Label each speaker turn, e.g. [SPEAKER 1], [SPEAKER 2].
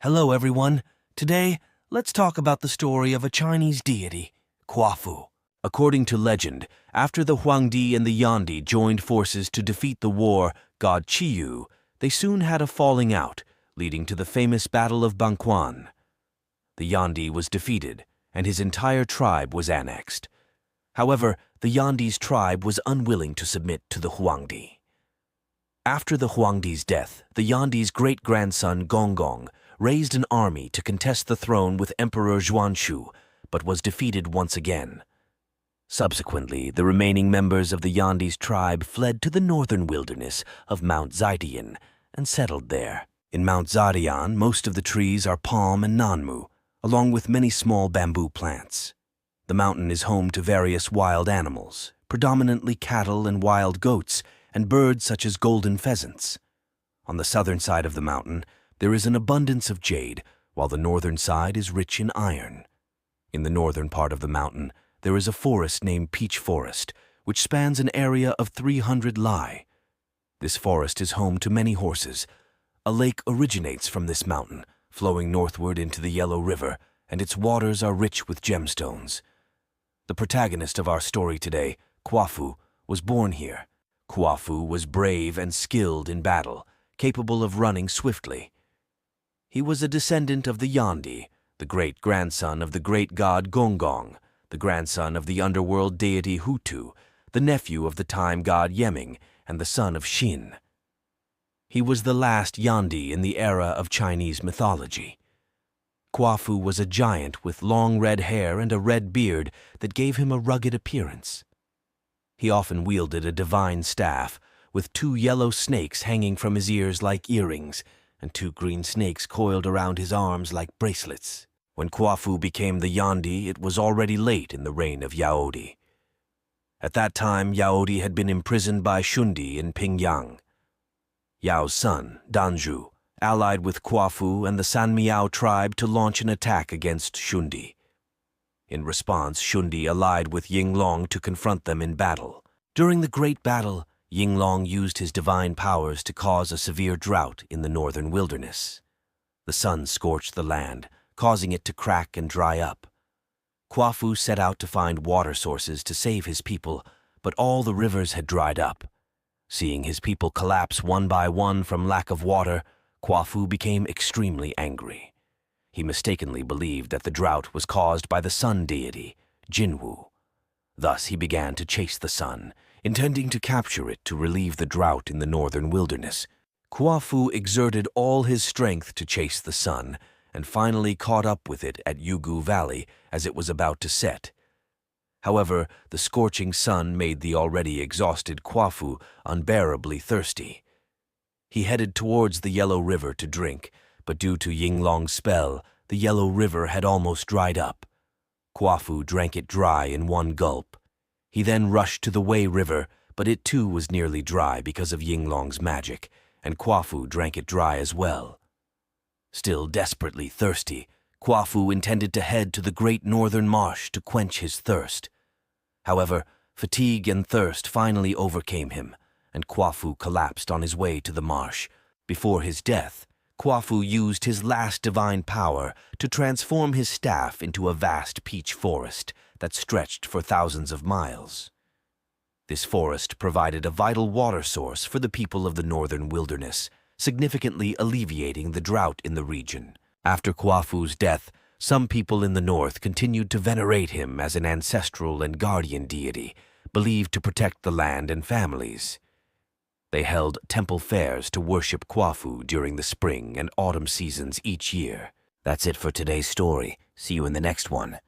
[SPEAKER 1] Hello everyone. Today, let's talk about the story of a Chinese deity, Kuafu. According to legend, after the Huangdi and the Yandi joined forces to defeat the war god Qiyu, they soon had a falling out, leading to the famous Battle of Bangquan. The Yandi was defeated, and his entire tribe was annexed. However, the Yandi's tribe was unwilling to submit to the Huangdi. After the Huangdi's death, the Yandi's great-grandson Gonggong raised an army to contest the throne with Emperor Xuanzhu, but was defeated once again. Subsequently, the remaining members of the Yandi's tribe fled to the northern wilderness of Mount Zaidian and settled there. In Mount Zaidian, most of the trees are palm and nanmu, along with many small bamboo plants. The mountain is home to various wild animals, predominantly cattle and wild goats, and birds such as golden pheasants. On the southern side of the mountain, there is an abundance of jade, while the northern side is rich in iron. In the northern part of the mountain, there is a forest named Peach Forest, which spans an area of 300 li. This forest is home to many horses. A lake originates from this mountain, flowing northward into the Yellow River, and its waters are rich with gemstones. The protagonist of our story today, Kuafu, was born here. Kuafu was brave and skilled in battle, capable of running swiftly. He was a descendant of the Yandi, the great-grandson of the great god Gonggong, the grandson of the underworld deity Hutu, the nephew of the time god Yeming, and the son of Xin. He was the last Yandi in the era of Chinese mythology. Kuafu was a giant with long red hair and a red beard that gave him a rugged appearance. He often wielded a divine staff, with 2 yellow snakes hanging from his ears like earrings, and 2 green snakes coiled around his arms like bracelets. When Kuafu became the Yandi, it was already late in the reign of Yaodi. At that time, Yaodi had been imprisoned by Shundi in Pingyang. Yao's son, Danzhu, allied with Kuafu and the Sanmiao tribe to launch an attack against Shundi. In response, Shundi allied with Yinglong to confront them in battle. During the great battle, Yinglong used his divine powers to cause a severe drought in the northern wilderness. The sun scorched the land, causing it to crack and dry up. Kuafu set out to find water sources to save his people, but all the rivers had dried up. Seeing his people collapse one by one from lack of water, Kuafu became extremely angry. He mistakenly believed that the drought was caused by the sun deity, Jinwu. Thus he began to chase the sun, intending to capture it to relieve the drought in the northern wilderness. Kuafu exerted all his strength to chase the sun, and finally caught up with it at Yugu Valley as it was about to set. However, the scorching sun made the already exhausted Kuafu unbearably thirsty. He headed towards the Yellow River to drink, but due to Yinglong's spell, the Yellow River had almost dried up. Kuafu drank it dry in one gulp. He then rushed to the Wei River, but it too was nearly dry because of Yinglong's magic, and Kuafu drank it dry as well. Still desperately thirsty, Kuafu intended to head to the great northern marsh to quench his thirst. However, fatigue and thirst finally overcame him, and Kuafu collapsed on his way to the marsh. Before his death, Kuafu used his last divine power to transform his staff into a vast peach forest that stretched for thousands of miles. This forest provided a vital water source for the people of the northern wilderness, significantly alleviating the drought in the region. After Kuafu's death, some people in the north continued to venerate him as an ancestral and guardian deity, believed to protect the land and families. They held temple fairs to worship Kuafu during the spring and autumn seasons each year. That's it for today's story. See you in the next one.